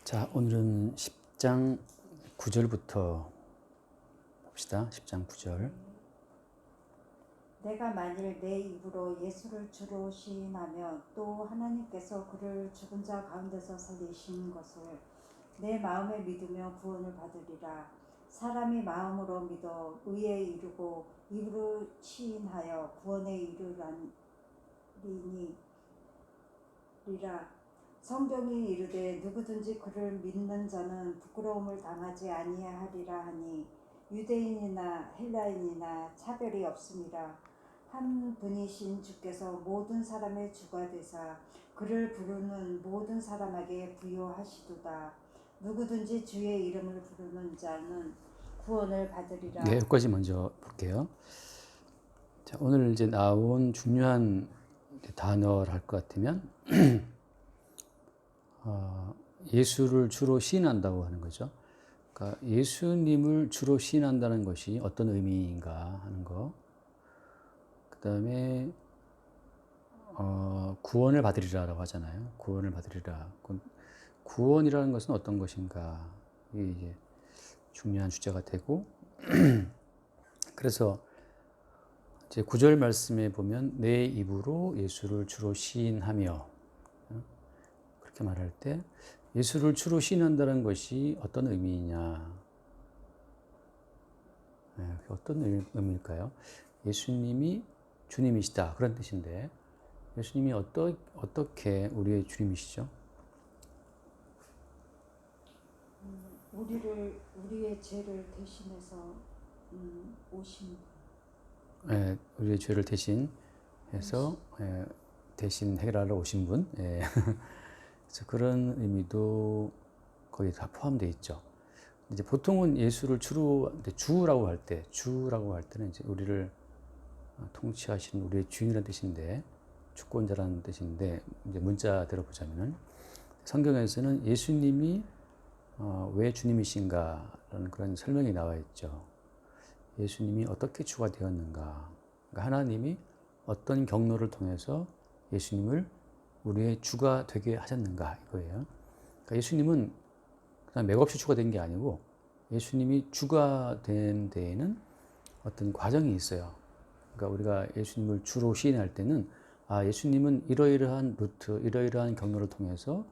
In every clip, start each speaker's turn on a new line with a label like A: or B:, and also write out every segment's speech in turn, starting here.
A: 자, 오늘은 10장 9절부터 봅시다. 10장 9절.
B: 내가 만일 내 입으로 예수를 주로 시인하며 또 하나님께서 그를 죽은 자 가운데서 살리신 것을 내 마음에 믿으며 구원을 받으리라. 사람이 마음으로 믿어 의에 이르고 입으로 시인하여 구원에 이르리라. 성경이 이르되 누구든지 그를 믿는 자는 부끄러움을 당하지 아니하리라 하니 유대인이나 헬라인이나 차별이 없음이라. 한 분이신 주께서 모든 사람의 주가 되사 그를 부르는 모든 사람에게 부여하시도다. 누구든지 주의 이름을 부르는 자는 구원을 받으리라.
A: 네, 여기까지 먼저 볼게요. 자, 오늘 이제 나온 중요한 단어를 할 것 같으면 예수를 주로 시인한다고 하는 거죠. 그러니까 예수님을 주로 시인한다는 것이 어떤 의미인가 하는 거. 그 다음에 구원을 받으리라라고 하잖아요. 구원을 받으리라. 구원이라는 것은 어떤 것인가. 이게 이제 중요한 주제가 되고 그래서 이제 9절 말씀에 보면 내 입으로 예수를 주로 시인하며 그렇게 말할 때 예수를 주로 시인한다는 것이 어떤 의미이냐. 어떤 의미일까요? 예수님이 주님이시다 그런 뜻인데 예수님이 어떻게 우리의 주님이시죠?
B: 우리의 죄를 대신해서 오신
A: 분. 우리의 죄를 대신해서 대신 해결하러 오신 분. 그래서 그런 의미도 거기 다 포함되어 있죠. 이제 보통은 예수를 주라고 할 때는 이제 우리를 통치하시는 우리의 주인이라는 뜻인데, 주권자라는 뜻인데, 이제 문자대로 보자면은 성경에서는 예수님이 왜 주님이신가라는 그런 설명이 나와 있죠. 예수님이 어떻게 주가 되었는가. 그러니까 하나님이 어떤 경로를 통해서 예수님을 우리의 주가 되게 하셨는가 이거예요. 그러니까 예수님은 그냥 맥없이 주가 된 게 아니고 예수님이 주가 된 데에는 어떤 과정이 있어요. 그러니까 우리가 예수님을 주로 시인할 때는 예수님은 이러이러한 루트, 이러이러한 경로를 통해서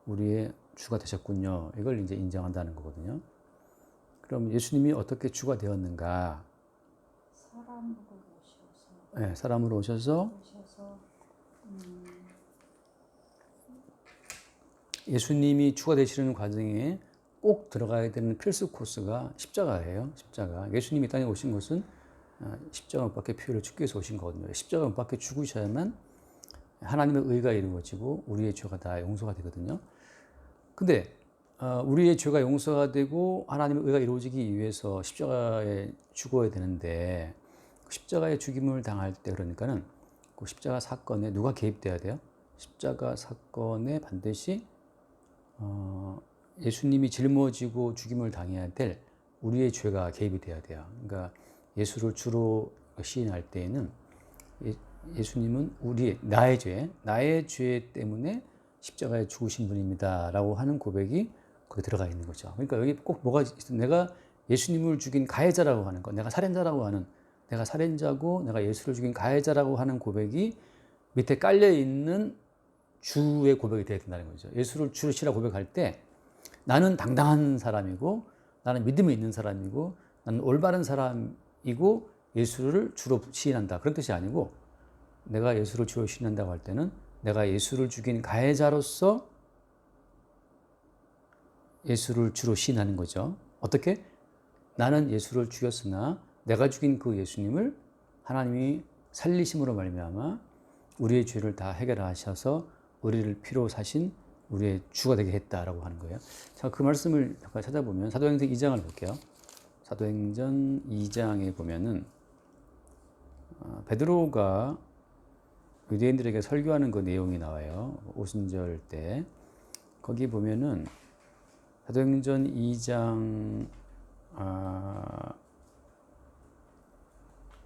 A: 우리의 주가 되셨군요. 이걸 이제 인정한다는 거거든요. 그럼 예수님이 어떻게 주가 되었는가? 사람으로 오셔서 예수님이 주가 되시는 과정에 꼭 들어가야 되는 필수 코스가 십자가예요. 십자가. 예수님이 땅에 오신 것은 십자가 못 박혀 피를 죽기 위해서 오신 거거든요. 십자가 못 박혀 죽으셔야만 하나님의 의가 이루어지고 우리의 죄가 다 용서가 되거든요. 근데 우리의 죄가 용서가 되고 하나님의 의가 이루어지기 위해서 십자가에 죽어야 되는데 십자가의 죽임을 당할 때 그러니까는 그 십자가 사건에 누가 개입돼야 돼요? 십자가 사건에 반드시 예수님이 짊어지고 죽임을 당해야 될 우리의 죄가 개입이 돼야 돼요. 그러니까 예수를 주로 시인할 때에는 예수님은 나의 죄 때문에 십자가에 죽으신 분입니다라고 하는 고백이 거기 들어가 있는 거죠. 그러니까 여기 꼭 뭐가 있어? 내가 예수님을 죽인 가해자라고 하는 거, 내가 살인자고 내가 예수를 죽인 가해자라고 하는 고백이 밑에 깔려 있는 주의 고백이 되어야 된다는 거죠. 예수를 주시라 고백할 때 나는 당당한 사람이고 나는 믿음이 있는 사람이고 나는 올바른 사람이고 예수를 주로 시인한다. 그런 뜻이 아니고 내가 예수를 주로 시인한다고 할 때는 내가 예수를 죽인 가해자로서 예수를 주로 시인하는 거죠. 어떻게? 나는 예수를 죽였으나 내가 죽인 그 예수님을 하나님이 살리심으로 말미암아 우리의 죄를 다 해결하셔서 우리를 피로 사신 우리의 주가 되게 했다라고 하는 거예요. 자, 그 말씀을 잠깐 찾아보면 사도행전 2장을 볼게요. 사도행전 2장에 보면은 베드로가 유대인들에게 설교하는 그 내용이 나와요. 오순절 때. 거기 보면은 사도행전 2장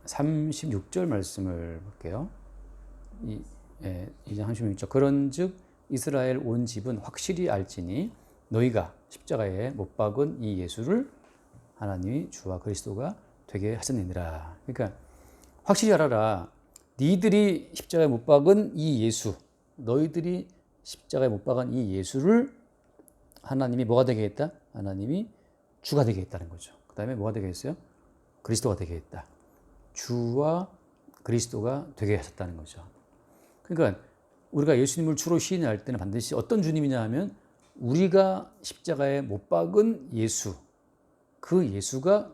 A: 36절 말씀을 볼게요. 2장 36절. 그런즉 이스라엘 온 집은 확실히 알지니 너희가 십자가에 못 박은 이 예수를 하나님이 주와 그리스도가 되게 하셨느니라. 그러니까 확실히 알아라. 니들이 십자가에 못 박은 이 예수, 너희들이 십자가에 못 박은 이 예수를 하나님이 뭐가 되게 했다? 하나님이 주가 되게 했다는 거죠. 그 다음에 뭐가 되게 했어요? 그리스도가 되게 했다. 주와 그리스도가 되게 하셨다는 거죠. 그러니까 우리가 예수님을 주로 시인할 때는 반드시 어떤 주님이냐 하면 우리가 십자가에 못 박은 예수, 그 예수가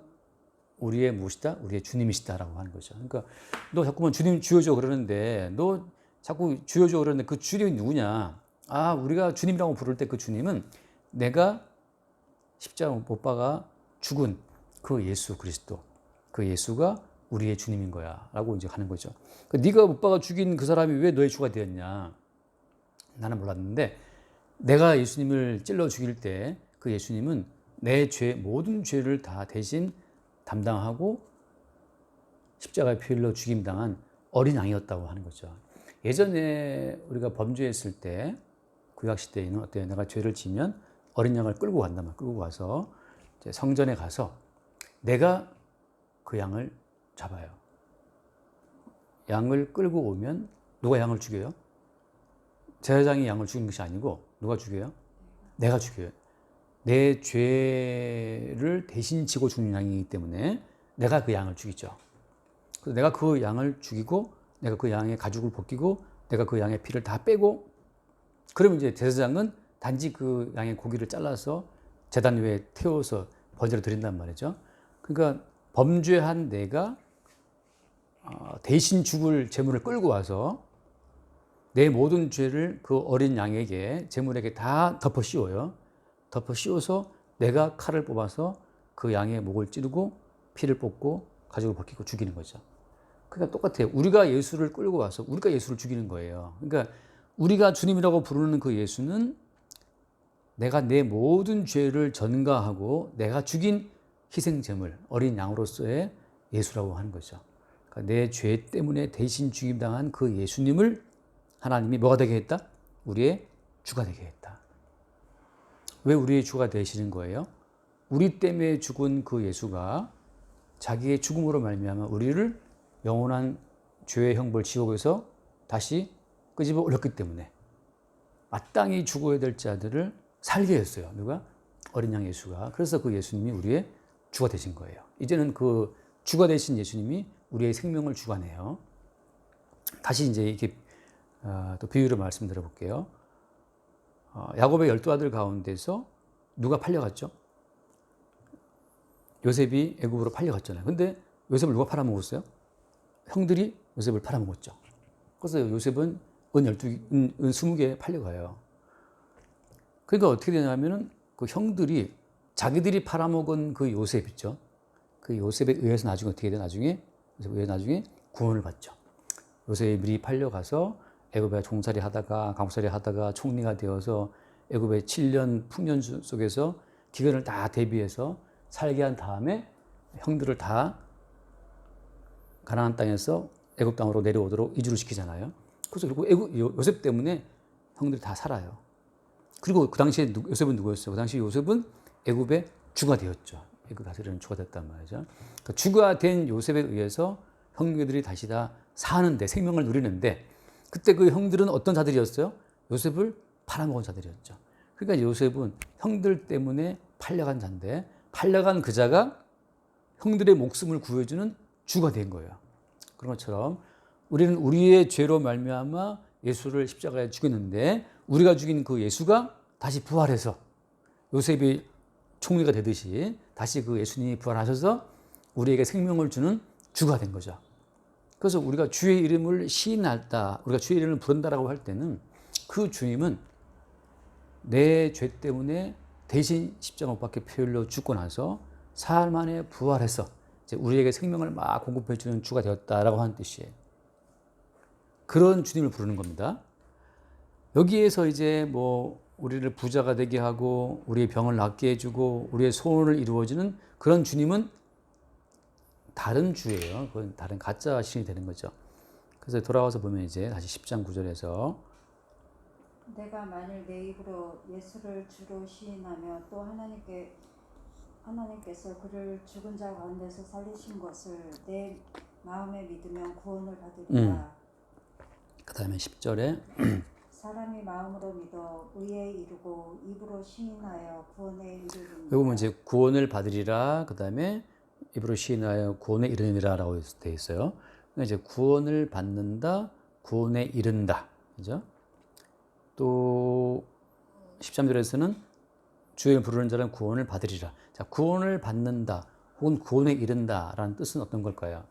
A: 우리의 무엇이다? 우리의 주님이시다라고 하는 거죠. 그러니까 너 자꾸만 주님 주여줘 그러는데 너 자꾸 주여줘 그러는데 그 주님이 누구냐? 아, 우리가 주님이라고 부를 때 그 주님은 내가 십자가 못 박아 죽은 그 예수 그리스도, 그 예수가 우리의 주님인 거야 라고 이제 하는 거죠. 그러니까 네가 못 박아 죽인 그 사람이 왜 너의 주가 되었냐? 나는 몰랐는데 내가 예수님을 찔러 죽일 때 그 예수님은 내 죄, 모든 죄를 다 대신 담당하고 십자가에 피 흘려 죽임당한 어린 양이었다고 하는 거죠. 예전에 우리가 범죄했을 때 구약시대에는 어때요? 내가 죄를 지면 어린 양을 끌고 간단 말이야. 끌고 가서 이제 성전에 가서 내가 그 양을 잡아요. 양을 끌고 오면 누가 양을 죽여요? 제사장이 양을 죽이는 것이 아니고 누가 죽여요? 내가 죽여요. 내 죄를 대신 지고 죽는 양이기 때문에 내가 그 양을 죽이죠. 그래서 내가 그 양을 죽이고 내가 그 양의 가죽을 벗기고 내가 그 양의 피를 다 빼고 그러면 이제 제사장은 단지 그 양의 고기를 잘라서 제단 위에 태워서 번제로 드린단 말이죠. 그러니까 범죄한 내가 대신 죽을 제물을 끌고 와서 내 모든 죄를 그 어린 양에게 제물에게 다 덮어 씌워요. 덮어 씌워서 내가 칼을 뽑아서 그 양의 목을 찌르고 피를 뽑고 가죽을 벗기고 죽이는 거죠. 그러니까 똑같아요. 우리가 예수를 끌고 와서 우리가 예수를 죽이는 거예요. 그러니까 우리가 주님이라고 부르는 그 예수는 내가 내 모든 죄를 전가하고 내가 죽인 희생제물, 어린 양으로서의 예수라고 하는 거죠. 그러니까 내 죄 때문에 대신 죽임당한 그 예수님을 하나님이 뭐가 되게 했다? 우리의 주가 되게 했다. 왜 우리의 주가 되시는 거예요? 우리 때문에 죽은 그 예수가 자기의 죽음으로 말미암아 우리를 영원한 죄의 형벌 지옥에서 다시 끄집어 올렸기 때문에 마땅히 죽어야 될 자들을 살게 했어요. 누가? 어린 양 예수가. 그래서 그 예수님이 우리의 주가 되신 거예요. 이제는 그 주가 되신 예수님이 우리의 생명을 주관해요. 다시 이제 이렇게 또 비유를 말씀드려 볼게요. 야곱의 12아들 가운데서 누가 팔려갔죠? 요셉이 애굽으로 팔려갔잖아요. 근데 요셉을 누가 팔아먹었어요? 형들이 요셉을 팔아먹었죠. 그래서 요셉은 은 20개 팔려가요. 그러니까 어떻게 되냐면은 그 형들이 자기들이 팔아먹은 그 요셉 있죠. 그 요셉에 의해서 나중에 어떻게 돼? 나중에 구원을 받죠. 요셉이 미리 팔려가서 애굽에 종살이 하다가 감옥살이 하다가 총리가 되어서 애굽의 7년 풍년 속에서 기근을 다 대비해서 살게 한 다음에 형들을 다 가나안 땅에서 애굽 땅으로 내려오도록 이주를 시키잖아요. 그래서 결국 요셉 때문에 형들이 다 살아요. 그리고 그 당시에 요셉은 누구였어요? 그 당시 요셉은 애굽의 주가 되었죠. 애굽 다스리는 주가 됐단 말이죠. 그러니까 주가 된 요셉에 의해서 형들이 다시 다 사는데 생명을 누리는데 그때 그 형들은 어떤 자들이었어요? 요셉을 팔아먹은 자들이었죠. 그러니까 요셉은 형들 때문에 팔려간 자인데 팔려간 그 자가 형들의 목숨을 구해주는 주가 된 거예요. 그런 것처럼 우리는 우리의 죄로 말미암아 예수를 십자가에 죽였는데 우리가 죽인 그 예수가 다시 부활해서 요셉이 총리가 되듯이 다시 그 예수님이 부활하셔서 우리에게 생명을 주는 주가 된 거죠. 그래서 우리가 주의 이름을 시인할다, 우리가 주의 이름을 부른다라고 할 때는 그 주님은 내 죄 때문에 대신 십자가 못 박혀 피 흘려 죽고 나서 사흘 만에 부활해서 이제 우리에게 생명을 막 공급해 주는 주가 되었다라고 하는 뜻이에요. 그런 주님을 부르는 겁니다. 여기에서 이제 뭐 우리를 부자가 되게 하고 우리의 병을 낫게 해주고 우리의 소원을 이루어주는 그런 주님은 다른 주예요. 그건 다른 가짜 신이 되는 거죠. 그래서 돌아와서 보면 이제 다시 10장 9절에서
B: 내가 만일 내 입으로 예수를 주로 시인하며 또 하나님께서 그를 죽은 자 가운데서 살리신 것을 내 마음에 믿으면 구원을 받으리라.
A: 그 다음에 10절에
B: 사람이 마음으로 믿어 의에 이르고 입으로 시인하여 구원에 이르리니.
A: 여기 보면 이제 구원을 받으리라, 그 다음에 입으로 시인하여 구원에 이르니라 라고 되어 있어요. 그러니까 이제 구원을 받는다, 구원에 이른다. 그죠? 또 13절에서는 주의 이름을 부르는 자는 구원을 받으리라. 자, 구원을 받는다 혹은 구원에 이른다 라는 뜻은 어떤 걸까요?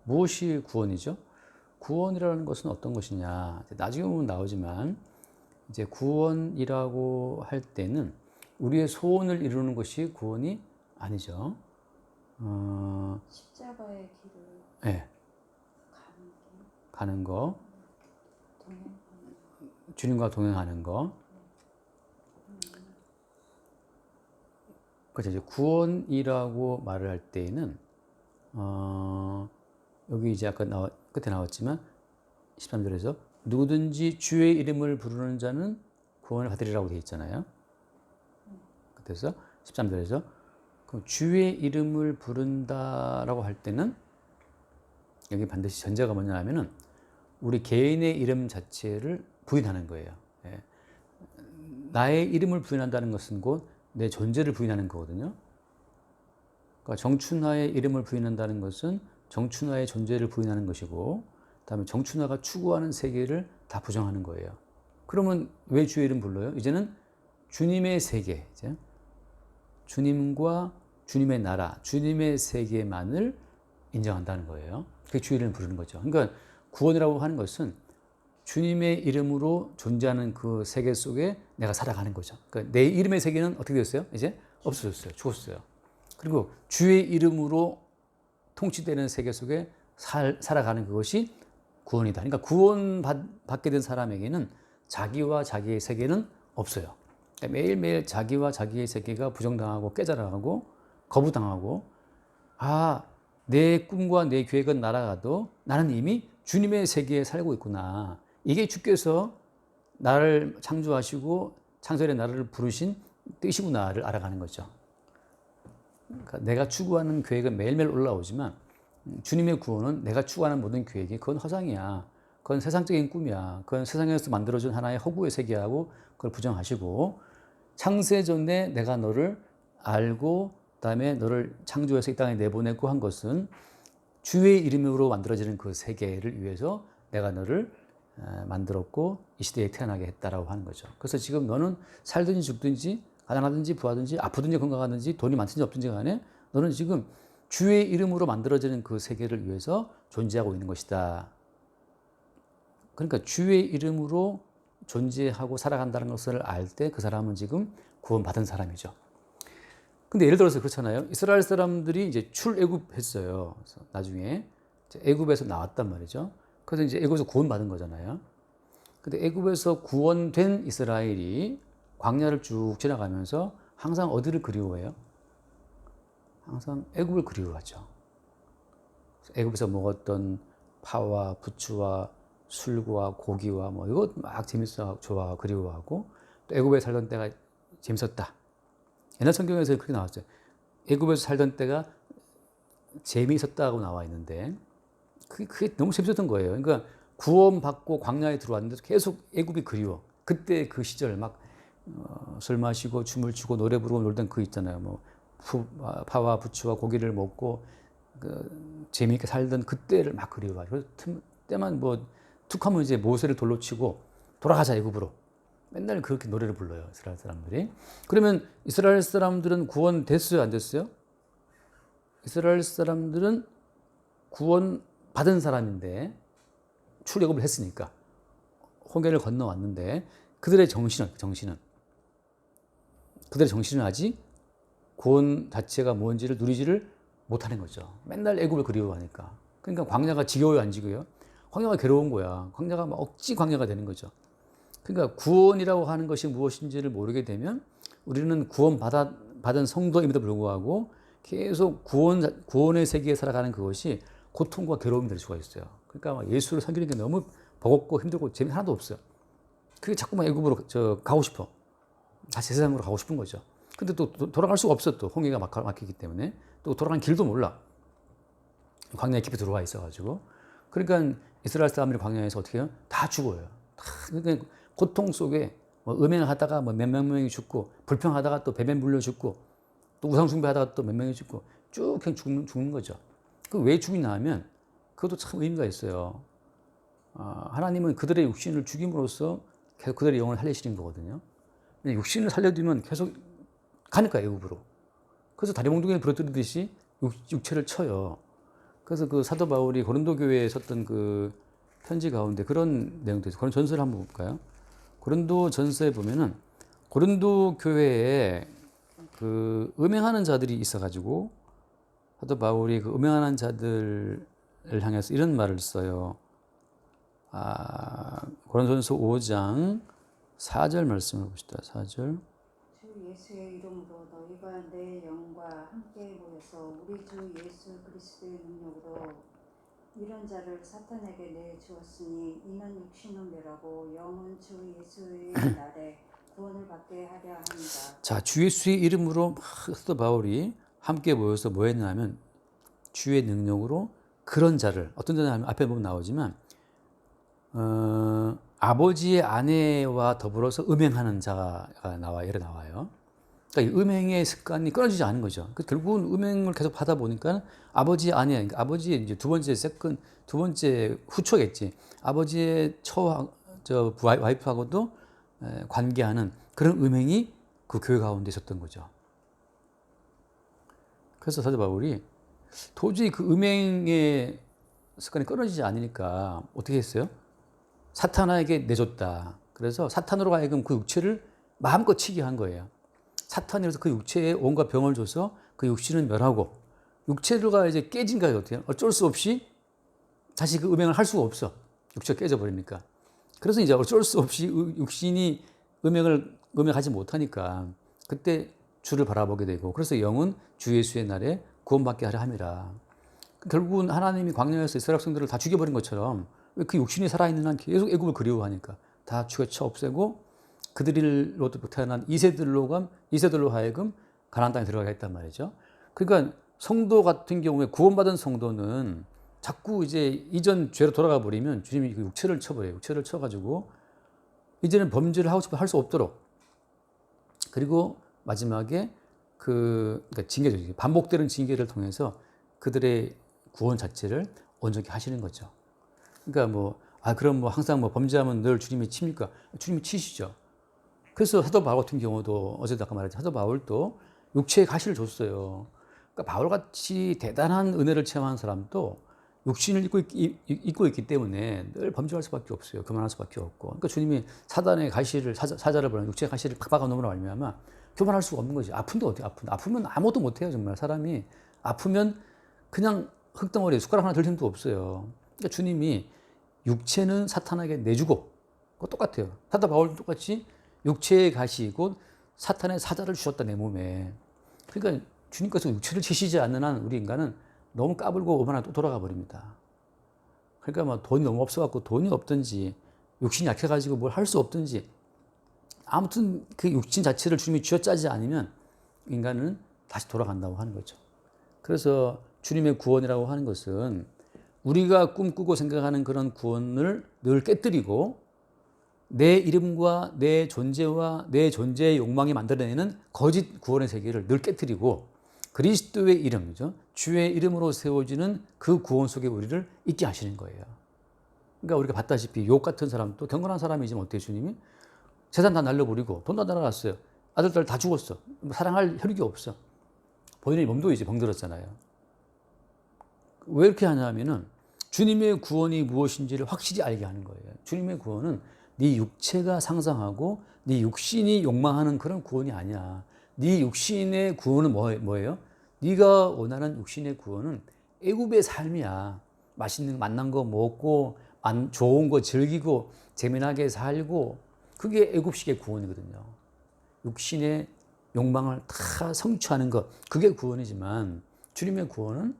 A: 무엇이 구원이죠? 구원이라는 것은 어떤 것이냐? 나중에 보면 나오지만 이제 구원이라고 할 때는 우리의 소원을 이루는 것이 구원이 아니죠.
B: 십자가의 길을
A: 네, 가는 거, 주님과 동행하는 거. 그렇죠. 이제 구원이라고 말을 할 때에는 여기 이제 아까 끝에 나왔지만 13절에서 누구든지 주의 이름을 부르는 자는 구원을 받으리라고 되어 있잖아요. 그래서 13절에서 그럼 주의 이름을 부른다라고 할 때는 여기 반드시 전제가 뭐냐 하면은 우리 개인의 이름 자체를 부인하는 거예요. 예. 나의 이름을 부인한다는 것은 곧 내 존재를 부인하는 거거든요. 그러니까 정춘하의 이름을 부인한다는 것은 정춘하의 존재를 부인하는 것이고, 그다음에 정춘하가 추구하는 세계를 다 부정하는 거예요. 그러면 왜 주의 이름 불러요? 이제는 주님의 세계, 이제 주님과 주님의 나라, 주님의 세계만을 인정한다는 거예요. 그게 주의 이름을 부르는 거죠. 그러니까 구원이라고 하는 것은 주님의 이름으로 존재하는 그 세계 속에 내가 살아가는 거죠. 그러니까 내 이름의 세계는 어떻게 됐어요? 이제 없어졌어요. 죽었어요. 그리고 주의 이름으로 통치되는 세계 속에 살아가는 그것이 구원이다. 그러니까 구원받게 된 사람에게는 자기와 자기의 세계는 없어요. 그러니까 매일매일 자기와 자기의 세계가 부정당하고 깨달아가고 거부당하고, 내 꿈과 내 계획은 날아가도 나는 이미 주님의 세계에 살고 있구나. 이게 주께서 나를 창조하시고 창설의 나를 부르신 뜻이구나를 알아가는 거죠. 그러니까 내가 추구하는 계획은 매일매일 올라오지만 주님의 구원은 내가 추구하는 모든 계획이 그건 허상이야. 그건 세상적인 꿈이야. 그건 세상에서 만들어준 하나의 허구의 세계하고 그걸 부정하시고, 창세전에 내가 너를 알고 그다음에 너를 창조해서 이 땅에 내보내고 한 것은 주의 이름으로 만들어지는 그 세계를 위해서 내가 너를 만들었고 이 시대에 태어나게 했다라고 하는 거죠. 그래서 지금 너는 살든지 죽든지 가난하든지 부하든지 아프든지 건강하든지 돈이 많든지 없든지 간에 너는 지금 주의 이름으로 만들어지는 그 세계를 위해서 존재하고 있는 것이다. 그러니까 주의 이름으로 존재하고 살아간다는 것을 알 때 그 사람은 지금 구원받은 사람이죠. 근데 예를 들어서 그렇잖아요. 이스라엘 사람들이 이제 출애굽했어요. 그래서 나중에 애굽에서 나왔단 말이죠. 그래서 이제 애굽에서 구원받은 거잖아요. 근데 애굽에서 구원된 이스라엘이 광야를 쭉 지나가면서 항상 어디를 그리워해요? 항상 애굽을 그리워하죠. 애굽에서 먹었던 파와 부추와 술과 고기와 뭐 이거 막 재밌어 좋아 그리워하고, 또 애굽에 살던 때가 재밌었다. 옛날 성경에서 그렇게 나왔어요. 애굽에서 살던 때가 재미있었다고 나와 있는데 그게 너무 재밌었던 거예요. 그러니까 구원받고 광야에 들어왔는데 계속 애굽이 그리워. 그때 그 시절 막 술 마시고 춤을 추고 노래 부르고 놀던 그 있잖아요. 뭐 파와 부추와 고기를 먹고 재미있게 살던 그때를 막 그리워하죠. 그래서 때만 뭐 툭하면 이제 모세를 돌로 치고 돌아가자 애굽으로. 맨날 그렇게 노래를 불러요, 이스라엘 사람들이. 그러면 이스라엘 사람들은 구원됐어요, 안 됐어요? 이스라엘 사람들은 구원 받은 사람인데 출애굽을 했으니까 홍해를 건너왔는데 그들의 정신은 아직 구원 자체가 뭔지를 누리지를 못하는 거죠. 맨날 애굽을 그리워하니까. 그러니까 광야가 지겨워요, 안 지겨워요? 광야가 괴로운 거야. 광야가 막 억지 광야가 되는 거죠. 그러니까 구원이라고 하는 것이 무엇인지를 모르게 되면 우리는 구원받은 성도임에도 불구하고 계속 구원의 세계에 살아가는 그것이 고통과 괴로움이 될 수가 있어요. 그러니까 예수를 섬기는 게 너무 버겁고 힘들고 재미 하나도 없어요. 그게 자꾸만 애굽으로 가고 싶어. 다시 세상으로 가고 싶은 거죠. 근데 또 돌아갈 수가 없어. 또 홍해가 막히기 때문에 또 돌아가는 길도 몰라. 광야에 깊이 들어와 있어가지고. 그러니까 이스라엘 사람들이 광야에서 어떻게 해요? 다 죽어요. 다 그러니까 고통 속에 뭐 음행하다가 뭐 몇몇 명이 죽고, 불평하다가 또 뱀에 물려 죽고, 또 우상 숭배하다가 또 몇 명이 죽고, 쭉 그냥 죽는 거죠. 그 왜 죽이냐 하면 그것도 참 의미가 있어요. 하나님은 그들의 육신을 죽임으로써 계속 그들의 영혼을 살리시는 거거든요. 육신을 살려두면 계속 가니까 애굽으로. 그래서 다리몽둥이를 부러뜨리듯이 육체를 쳐요. 그래서 그 사도 바울이 고린도 교회에 썼던 그 편지 가운데 그런 내용도 있어요. 그런 전설을 한번 볼까요? 고린도 전서에 보면은 고린도 교회에 그 음행하는 자들이 있어가지고 사도 바울이 그 음행하는 자들을 향해서 이런 말을 써요. 고린도전서 5장 4절 말씀을 봅시다. 4절.
B: 주 예수의 이름으로 너희가 내 영과 함께 모여서 우리 주 예수 그리스도의 능력으로 이런 자를 사탄에게 내주었으니 이는 육신은 멸하고 영은 주 예수의 날에 구원을 받게 하려 합니다.
A: 자, 주 예수의 이름으로 사도 바울이 함께 모여서 뭐 했냐면 주의 능력으로 그런 자를, 어떤 자냐면 앞에 보면 나오지만 아버지의 아내와 더불어서 음행하는 자가 예를 나와요. 그러니까 이 음행의 습관이 끊어지지 않은 거죠. 결국은 음행을 계속 하다 보니까 아버지의 아내, 그러니까 아버지의 이제 두 번째 후처겠지. 아버지의 와이프하고도 관계하는 그런 음행이 그 교회 가운데 있었던 거죠. 그래서 사도 바울이 도저히 그 음행의 습관이 끊어지지 않으니까 어떻게 했어요? 사탄에게 내줬다. 그래서 사탄으로 하여금 그 육체를 마음껏 치게 한 거예요. 사탄이라서 그 육체에 온갖 병을 줘서 그 육신을 멸하고, 육체가 이제 깨진 거예요. 어떻게? 어쩔 수 없이 다시 그 음행을 할 수가 없어. 육체가 깨져버리니까. 그래서 이제 어쩔 수 없이 육신이 음행하지 못하니까 그때 주를 바라보게 되고, 그래서 영은 주 예수의 날에 구원받게 하려 함이라. 결국은 하나님이 광야에서 이스라엘 백성들을 다 죽여버린 것처럼 왜 그 육신이 살아있는 한 계속 애굽을 그리워하니까 다 죽여쳐 없애고 그들로부터 태어난 이세들로 하여금 가나안 땅에 들어가게 했단 말이죠. 그러니까 성도 같은 경우에 구원받은 성도는 자꾸 이제 이전 죄로 돌아가 버리면 주님이 그 육체를 쳐버려요. 육체를 쳐가지고 이제는 범죄를 하고 싶어 할 수 없도록. 그리고 마지막에 그러니까 징계죠. 반복되는 징계를 통해서 그들의 구원 자체를 온전히 하시는 거죠. 그러니까 그럼 항상 범죄하면 늘 주님이 칩니까? 주님이 치시죠. 그래서 사도 바울 같은 경우도 어제도 아까 말했죠. 사도 바울도 육체의 가시를 줬어요. 그러니까 바울같이 대단한 은혜를 체험한 사람도 육신을 입고 있기 때문에 늘 범죄할 수밖에 없어요. 교만할 수밖에 없고. 그러니까 주님이 사단의 가시를, 사자를 보내 육체의 가시를 팍 박아놓으므로 말미암아 교만할 수가 없는 거지. 아픈데 어떻게 아프면 아무것도 못해요. 정말 사람이 아프면 그냥 흙덩어리에 숟가락 하나 들 힘도 없어요. 그러니까 주님이 육체는 사탄에게 내주고, 그거 똑같아요. 사도 바울도 똑같이 육체의 가시 곧 사탄의 사자를 주셨다 내 몸에. 그러니까 주님께서 육체를 치시지 않는 한 우리 인간은 너무 까불고 오만하게 또 돌아가 버립니다. 그러니까 돈이 너무 없어갖고 돈이 없든지 육신이 약해가지고 뭘 할 수 없든지 아무튼 그 육신 자체를 주님이 쥐어짜지 않으면 인간은 다시 돌아간다고 하는 거죠. 그래서 주님의 구원이라고 하는 것은 우리가 꿈꾸고 생각하는 그런 구원을 늘 깨뜨리고 내 이름과 내 존재와 내 존재의 욕망이 만들어내는 거짓 구원의 세계를 늘 깨뜨리고 그리스도의 이름이죠. 주의 이름으로 세워지는 그 구원 속에 우리를 있게 하시는 거예요. 그러니까 우리가 봤다시피 욥 같은 사람도 경건한 사람이지만 어때요, 주님이? 재산 다 날려버리고 돈 다 날아갔어요. 아들, 딸 다 죽었어. 사랑할 혈육이 없어. 본인의 몸도 이제 병들었잖아요. 왜 이렇게 하냐면은 주님의 구원이 무엇인지를 확실히 알게 하는 거예요. 주님의 구원은 네 육체가 상상하고 네 육신이 욕망하는 그런 구원이 아니야. 네 육신의 구원은 뭐예요? 네가 원하는 육신의 구원은 애굽의 삶이야. 맛있는 맛난 거 먹고 좋은 거 즐기고 재미나게 살고 그게 애굽식의 구원이거든요. 육신의 욕망을 다 성취하는 것 그게 구원이지만 주님의 구원은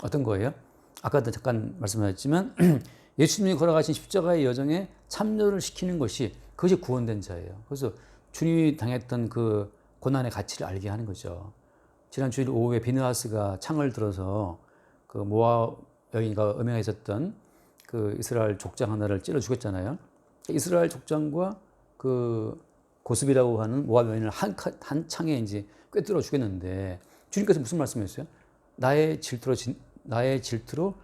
A: 어떤 거예요? 아까도 잠깐 말씀하셨지만 예수님이 걸어가신 십자가의 여정에 참여를 시키는 것이 그것이 구원된 자예요. 그래서 주님이 당했던 그 고난의 가치를 알게 하는 거죠. 지난 주일 오후에 비느하스가 창을 들어서 그 모압 여인과 음행에 있었던 그 이스라엘 족장 하나를 찔러 죽였잖아요. 이스라엘 족장과 그 고스비라고 하는 모압 여인을 한 창에 이제 꿰뚫어 죽였는데 주님께서 무슨 말씀하셨어요? 나의 질투로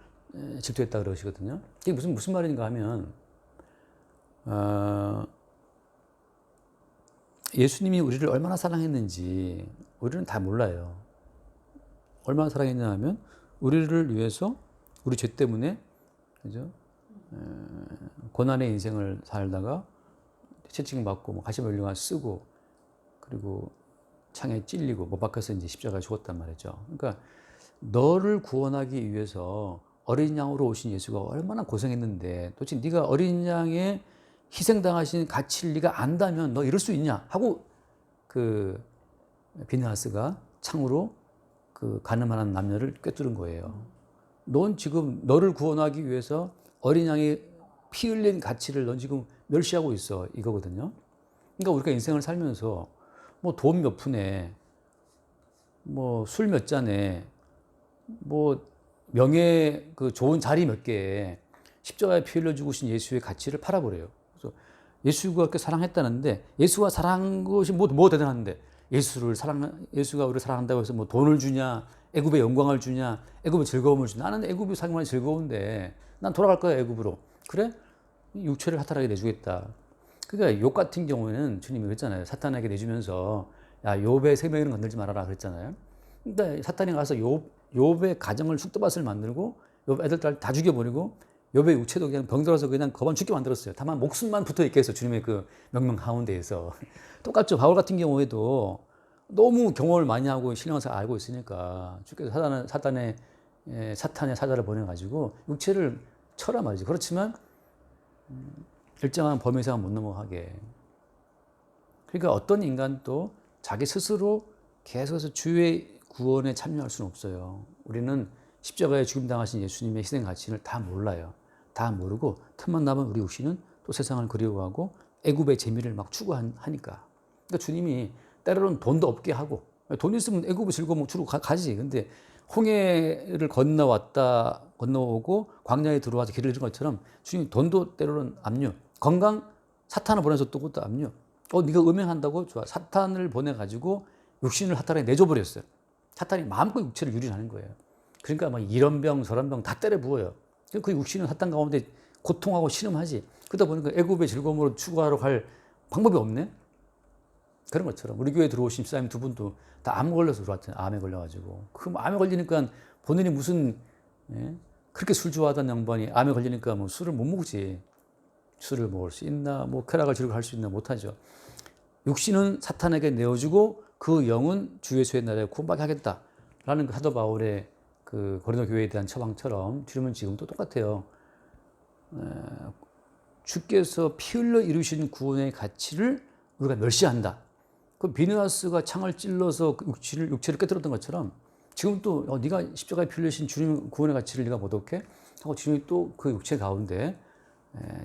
A: 질투했다 그러시거든요. 이게 무슨 말인가 하면 예수님이 우리를 얼마나 사랑했는지 우리는 다 몰라요. 얼마나 사랑했냐 하면 우리를 위해서 우리 죄 때문에 그죠? 고난의 인생을 살다가 채찍을 맞고 뭐 가시면류관 쓰고 그리고 창에 찔리고 못 박혀서 이제 십자가에 죽었단 말이죠. 그러니까 너를 구원하기 위해서 어린 양으로 오신 예수가 얼마나 고생했는데 도대체 네가 어린 양의 희생당하신 가치를 네가 안다면 너 이럴 수 있냐 하고 그 비느하스가 창으로 그 가늠하는 남녀를 꿰뚫은 거예요. 넌 지금 너를 구원하기 위해서 어린 양의 피 흘린 가치를 넌 지금 멸시하고 있어 이거거든요. 그러니까 우리가 인생을 살면서 뭐 돈 몇 푼에 뭐 술 몇 잔에 뭐 명예 그 좋은 자리 몇 개에 십자가에 피 흘려 죽으신 예수의 가치를 팔아버려요. 그래서 예수가 그렇게 사랑했다는데 예수가 사랑한 것이 뭐 대단한데 예수가 우리를 사랑한다고 해서 뭐 돈을 주냐 애굽의 영광을 주냐 애굽의 즐거움을 주냐 나는 애굽이 상당히 즐거운데 난 돌아갈 거야 애굽으로 그래? 육체를 사탄에게 내주겠다. 그러니까 욥 같은 경우에는 주님이 그랬잖아요. 사탄에게 내주면서 야 욥의 생명을 건들지 말아라 그랬잖아요. 그러니까 사탄이 가서 욥의 가정을 쑥대밭을 만들고 욥 애들 딸 다 죽여버리고 욥의 육체도 그냥 병들어서 그냥 거반 죽게 만들었어요. 다만 목숨만 붙어 있게 해서 주님의 그 명령 가운데에서 똑같죠. 바울 같은 경우에도 너무 경험을 많이 하고 신령해서 알고 있으니까 주께서 사탄의 사자를 보내가지고 육체를 쳐라 말이죠. 그렇지만 일정한 범위 이상은 못 넘어가게. 그러니까 어떤 인간도 자기 스스로 계속해서 주의 구원에 참여할 수는 없어요. 우리는 십자가에 죽임당하신 예수님의 희생 가치를 다 몰라요. 다 모르고 틈만 나면 우리 육신은 또 세상을 그리워하고 애굽의 재미를 막 추구하니까. 그러니까 주님이 때로는 돈도 없게 하고 돈 있으면 애굽의 즐거움 주로 가지. 근데 홍해를 건너오고 광야에 들어와서 길을 잃은 것처럼 주님 돈도 때로는 압류. 건강 사탄을 보내서 또 그것도 압류. 네가 음행한다고 좋아. 사탄을 보내가지고 육신을 사탄에 내줘버렸어요. 사탄이 마음껏 육체를 유린하는 거예요. 그러니까 막 이런 병 저런 병 다 때려 부어요. 그 육신은 사탄 가운데 고통하고 신음하지. 그러다 보니까 애굽의 즐거움으로 추구하러 갈 방법이 없네. 그런 것처럼 우리 교회 들어오신 집사님 두 분도 다 암 걸려서 들어왔잖아요. 암에 걸려가지고 그 암에 걸리니까 본인이 무슨 그렇게 술 좋아하던 양반이 암에 걸리니까 뭐 술을 못 먹지. 술을 먹을 수 있나 뭐 쾌락을 즐기고 할 수 있나 못하죠. 육신은 사탄에게 내어주고 그 영은 주 예수의 나라에 구원받게 하겠다라는 그 사도 바울의 그 고린도 교회에 대한 처방처럼 주님은 지금도 똑같아요. 주께서 피 흘려 이루신 구원의 가치를 우리가 멸시한다. 그 비느하스가 창을 찔러서 육체를 깨뜨렸던 것처럼 지금 또 네가 십자가에 피 흘리신 주님 구원의 가치를 네가 못 얻게 하고 주님이 또 그 육체 가운데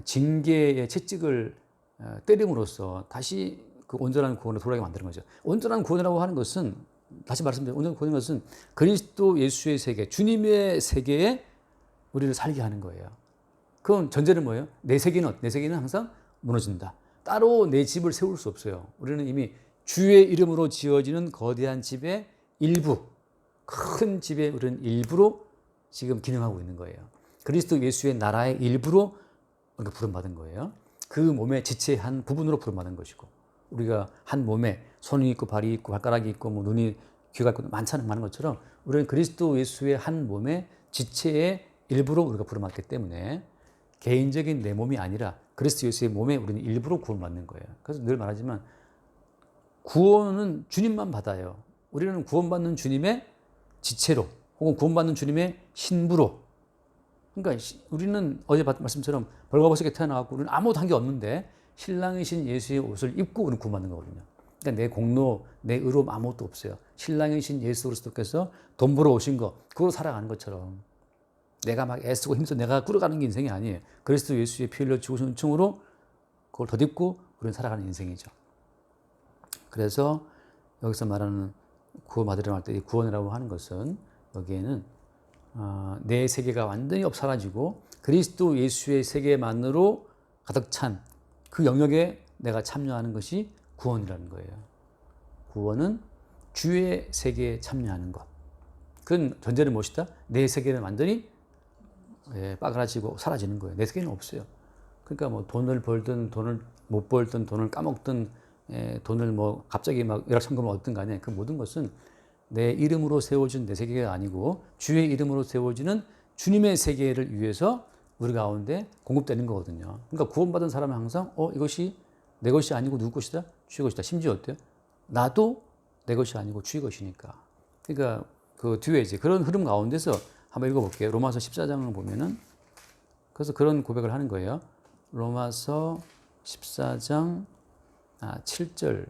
A: 징계의 채찍을 때림으로써 다시 그 온전한 구원으로 돌아가게 만드는 거죠. 온전한 구원이라고 하는 것은 다시 말씀드리면 온전한 구원인 것은 그리스도 예수의 세계, 주님의 세계에 우리를 살게 하는 거예요. 그건 전제는 뭐예요? 내 세계는 항상 무너진다. 따로 내 집을 세울 수 없어요. 우리는 이미 주의 이름으로 지어지는 거대한 집의 일부, 큰 집의 우리는 일부로 지금 기능하고 있는 거예요. 그리스도 예수의 나라의 일부로 우리가 부름받은 거예요. 그 몸의 지체의 한 부분으로 부름받은 것이고 우리가 한 몸에 손이 있고 발이 있고 발가락이 있고 뭐 눈이 귀가 있고 많은 것처럼 우리는 그리스도 예수의 한 몸의 지체의 일부로 우리가 부름받기 때문에 개인적인 내 몸이 아니라 그리스도 예수의 몸에 우리는 일부로 구원받는 거예요. 그래서 늘 말하지만 구원은 주님만 받아요. 우리는 구원받는 주님의 지체로 혹은 구원받는 주님의 신부로. 그러니까 우리는 어제 말씀처럼 벌거벗게 태어나고 우리는 아무것도 한 게 없는데 신랑이신 예수의 옷을 입고 우리는 구원받는 거거든요. 그러니까 내 공로, 내 의로움 아무것도 없어요. 신랑이신 예수 그리스도께서 돈 벌어 오신 거 그걸로 살아가는 것처럼. 내가 막 애쓰고 힘써 내가 꾸려가는 게 인생이 아니에요. 그리스도 예수의 피 흘려 죽으신 은총으로 그걸 덧입고 우리는 살아가는 인생이죠. 그래서 여기서 말하는 구원받으려고 할 때 구원이라고 하는 것은 여기에는 내 세계가 완전히 사라지고 그리스도 예수의 세계만으로 가득 찬 그 영역에 내가 참여하는 것이 구원이라는 거예요. 구원은 주의 세계에 참여하는 것. 그건 전제는 무엇이다? 내 세계는 완전히 빠그라지고 사라지는 거예요. 내 세계는 없어요. 그러니까 뭐 돈을 벌든 돈을 못 벌든 돈을 까먹든 돈을 뭐 갑자기 막 일확천금을 얻든 간에 그 모든 것은 내 이름으로 세워진 내 세계가 아니고 주의 이름으로 세워지는 주님의 세계를 위해서 우리 가운데 공급되는 거거든요. 그러니까 구원받은 사람은 항상 이것이 내 것이 아니고 누구 것이다? 주의 것이다. 심지어 어때요? 나도 내 것이 아니고 주의 것이니까. 그러니까 그 뒤에 이제 그런 흐름 가운데서 한번 읽어볼게요. 로마서 14장을 보면은 그래서 그런 고백을 하는 거예요. 로마서 14장 7절.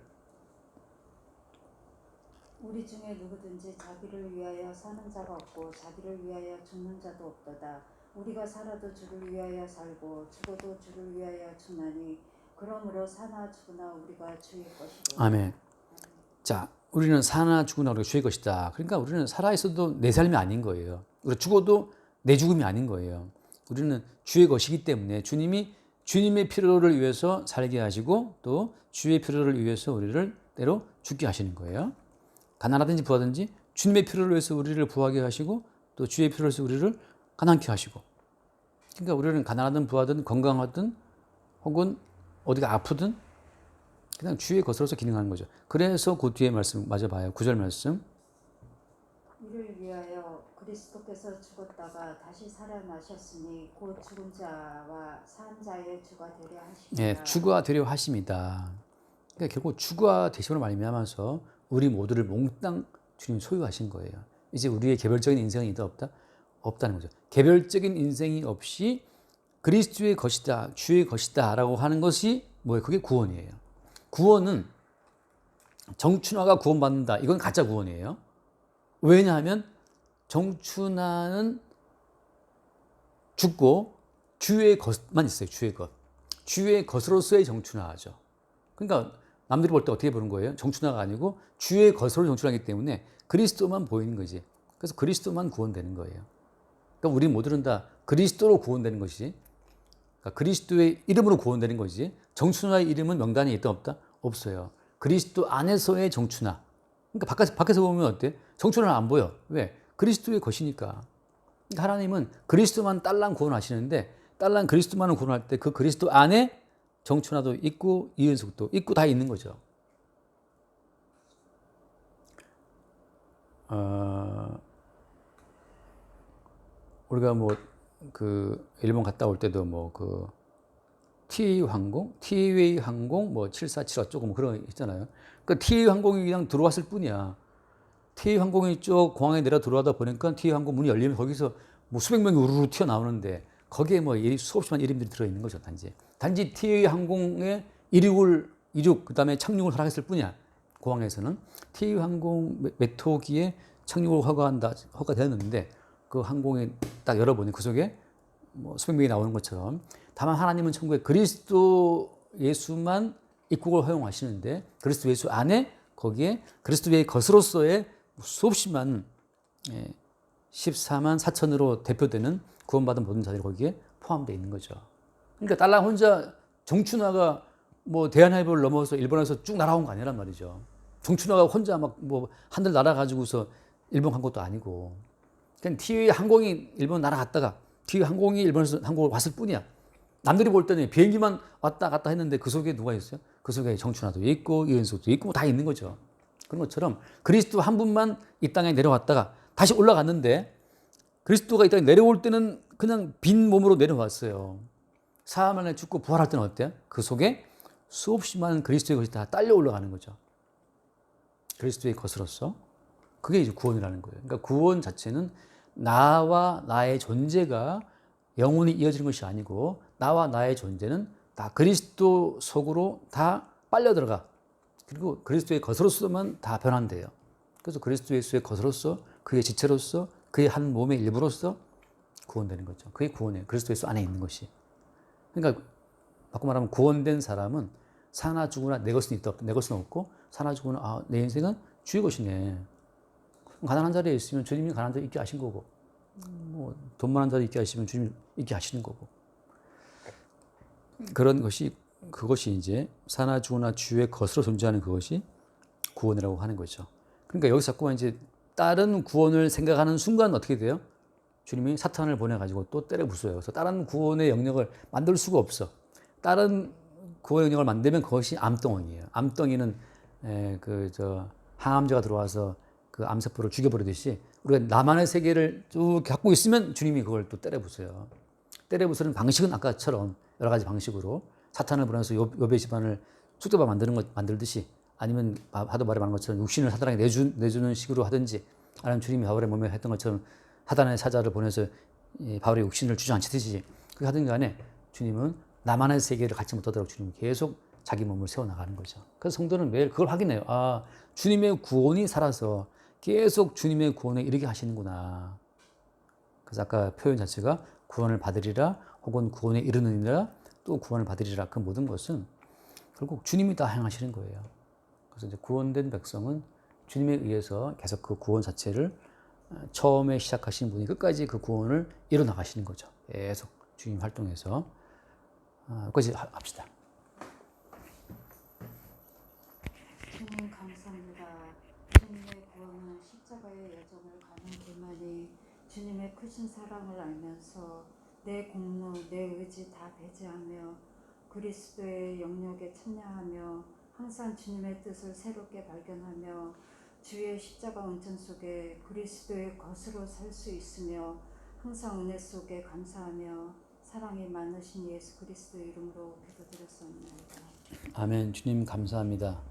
B: 우리 중에 누구든지 자기를 위하여 사는 자가 없고 자기를 위하여 죽는 자도 없도다. 우리가 살아도 주를 위하여 살고 죽어도 주를 위하여 죽나니 그러므로 사나 죽으나 우리가 주의 것이로다.
A: 아멘. 자, 우리는 사나 죽으나 우리가 주의 것이다. 그러니까 우리는 살아있어도 내 삶이 아닌 거예요. 우리가 죽어도 내 죽음이 아닌 거예요. 우리는 주의 것이기 때문에 주님이 주님의 필요를 위해서 살게 하시고 또 주의 필요를 위해서 우리를 때로 죽게 하시는 거예요. 가난하든지 부하든지 주님의 필요를 위해서 우리를 부하게 하시고 또 주의 필요를 위해서 우리를 가난케 하시고. 그러니까 우리는 가난하든 부하든 건강하든 혹은 어디가 아프든 그냥 주의 것으로서 기능하는 거죠. 그래서 그 뒤에 말씀 마저 봐요. 9절 말씀.
B: 이를 위하여 그리스도께서 죽었다가 다시 살아나셨으니 곧 죽은 자와 산 자의 주가 되려 하십니다.
A: 예, 주가 되려 하십니다. 그러니까 결국 주가 되심으로 말미암아서 우리 모두를 몽땅 주님 소유하신 거예요. 이제 우리의 개별적인 인생이 있다 없다? 없다는 거죠. 개별적인 인생이 없이 그리스도의 것이다, 주의 것이다라고 하는 것이 뭐예요? 그게 구원이에요. 구원은 정춘하가 구원받는다. 이건 가짜 구원이에요. 왜냐하면 정춘하는 죽고 주의 것만 있어요. 주의 것. 주의 것으로서의 정춘하죠. 그러니까 남들이 볼 때 어떻게 보는 거예요? 정춘하가 아니고 주의 것으로 정춘하기 때문에 그리스도만 보이는 거지. 그래서 그리스도만 구원되는 거예요. 그러니까 우리 모두는 다 그리스도로 구원되는 것이지. 그러니까 그리스도의 이름으로 구원되는 것이지. 정춘하의 이름은 명단에 있다 없다? 없어요. 그리스도 안에서의 정춘하. 그러니까 밖에서 보면 어때? 정춘하는 안 보여. 왜? 그리스도의 것이니까. 그러니까 하나님은 그리스도만 딸랑 구원하시는데 딸랑 그리스도만을 구원할 때 그 그리스도 안에 정춘하도 있고 이은숙도 있고 다 있는 거죠. 우리가 뭐 그 일본 갔다 올 때도 뭐 그 티웨이 항공 뭐 747 어쩌고 뭐 그런 거 있잖아요. 그 티웨이 항공이 그냥 들어왔을 뿐이야. 티웨이 항공이 쪽 공항에 내려 들어가다 보니까 티웨이 항공 문이 열리면 거기서 뭐 수백 명이 우르르 튀어나오는데 거기에 뭐 수없이 많은 이름들이 들어있는 거죠. 단지 티웨이 항공의 이륙 그다음에 착륙을 허락했을 뿐이야. 공항에서는 티웨이 항공 몇 호기에 착륙을 허가되었는데 그 항공에 딱 열어보니 그 속에 뭐 수백 명이 나오는 것처럼 다만 하나님은 천국에 그리스도 예수만 입국을 허용하시는데 그리스도 예수 안에 거기에 그리스도의 것으로서의 수없이 많은 14만 4천으로 대표되는 구원받은 모든 자들이 거기에 포함되어 있는 거죠. 그러니까 딸랑 혼자 정춘하가 뭐 대한해협을 넘어서 일본에서 쭉 날아온 거 아니란 말이죠. 정춘하가 혼자 막 뭐 하늘 날아가지고서 일본 간 것도 아니고 그냥 티웨이 항공이 일본 날아갔다가 티웨이 항공이 일본에서 한국을 왔을 뿐이야. 남들이 볼 때는 비행기만 왔다 갔다 했는데 그 속에 누가 있어요? 그 속에 정춘하도 있고 이은숙도 있고 다 있는 거죠. 그런 것처럼 그리스도 한 분만 이 땅에 내려왔다가 다시 올라갔는데 그리스도가 이 땅에 내려올 때는 그냥 빈 몸으로 내려왔어요. 사흘 만에 죽고 부활할 때는 어때요? 그 속에 수없이 많은 그리스도의 것이 다 딸려 올라가는 거죠. 그리스도의 것으로서. 그게 이제 구원이라는 거예요. 그러니까 구원 자체는 나와 나의 존재가 영원히 이어지는 것이 아니고 나와 나의 존재는 다 그리스도 속으로 다 빨려 들어가. 그리고 그리스도의 것으로서만 다 변환돼요. 그래서 그리스도 예수의 것으로서 그의 지체로서 그의 한 몸의 일부로서 구원되는 거죠. 그게 구원이에요. 그리스도 예수 안에 있는 것이. 그러니까 바꿔 말하면 구원된 사람은 사나 죽으나 내 것은 있다. 내 것은 없고 사나 죽으나 내 인생은 주의 것이네. 가난한 자리에 있으면 주님이 가난한 자리 있게 하신 거고, 뭐 돈 많은 자리 있게 하시면 주님이 있게 하시는 거고. 그런 것이 그것이 이제 사나 죽으나 주의 것으로 존재하는 그것이 구원이라고 하는 거죠. 그러니까 여기서 자꾸만 이제 다른 구원을 생각하는 순간 어떻게 돼요? 주님이 사탄을 보내가지고 또 때려 부숴요. 그래서 다른 구원의 영역을 만들 수가 없어. 다른 구원의 영역을 만들면 그것이 암덩어리예요. 암덩이는 항암제가 들어와서 그 암세포를 죽여버리듯이 우리가 나만의 세계를 쭉 갖고 있으면 주님이 그걸 또 때려 부숴요. 때려 부수는 방식은 아까처럼 여러 가지 방식으로 사탄을 보내서 욥의 집안을 쑥대밭 만들듯이, 아니면 하도 말이 많은 것처럼 육신을 사탄에게 내주는 식으로 하든지, 아니면 주님이 바울의 몸에 했던 것처럼 사탄의 사자를 보내서 바울의 육신을 주저앉히듯이 그렇게 하든 간에 주님은 나만의 세계를 갖지 못하도록 주님이 계속 자기 몸을 세워나가는 거죠. 그래서 성도는 매일 그걸 확인해요. 주님의 구원이 살아서 계속 주님의 구원에 이르게 하시는구나. 그래서 아까 표현 자체가 구원을 받으리라, 혹은 구원에 이르느니라, 또 구원을 받으리라. 그 모든 것은 결국 주님이 다 행하시는 거예요. 그래서 이제 구원된 백성은 주님에 의해서 계속 그 구원 자체를 처음에 시작하신 분이 끝까지 그 구원을 이뤄나가시는 거죠. 계속 주님 활동해서. 여기까지 합시다.
B: 주님 감사합니다. 주님의 구원은 십자가의 여정을 가는 길만이 주님의 크신 사랑을 알면서 내 공로, 내 의지 다 배제하며 그리스도의 영역에 참여하며 항상 주님의 뜻을 새롭게 발견하며 주의 십자가 온전 속에 그리스도의 것으로 살 수 있으며 항상 은혜 속에 감사하며 사랑이 많으신 예수 그리스도 이름으로 기도드렸습니다.
A: 아멘. 주님 감사합니다.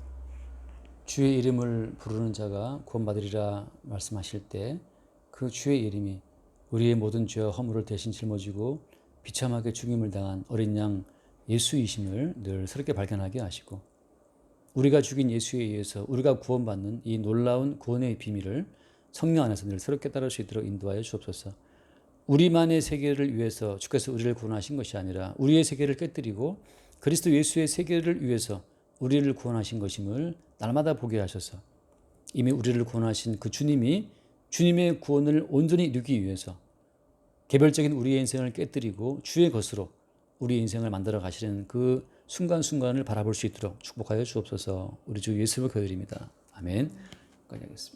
A: 주의 이름을 부르는 자가 구원받으리라 말씀하실 때 그 주의 이름이 우리의 모든 죄와 허물을 대신 짊어지고 비참하게 죽임을 당한 어린 양 예수이심을 늘 새롭게 발견하게 하시고, 우리가 죽인 예수에 의해서 우리가 구원받는 이 놀라운 구원의 비밀을 성령 안에서 늘 새롭게 따를 수 있도록 인도하여 주옵소서. 우리만의 세계를 위해서 주께서 우리를 구원하신 것이 아니라 우리의 세계를 깨뜨리고 그리스도 예수의 세계를 위해서 우리를 구원하신 것임을 날마다 보게 하셔서, 이미 우리를 구원하신 그 주님이 주님의 구원을 온전히 이루기 위해서 개별적인 우리의 인생을 깨뜨리고 주의 것으로 우리의 인생을 만들어 가시는 그 순간순간을 바라볼 수 있도록 축복하여 주옵소서. 우리 주 예수를 기도드립니다. 아멘. 여기까지 하겠습니다.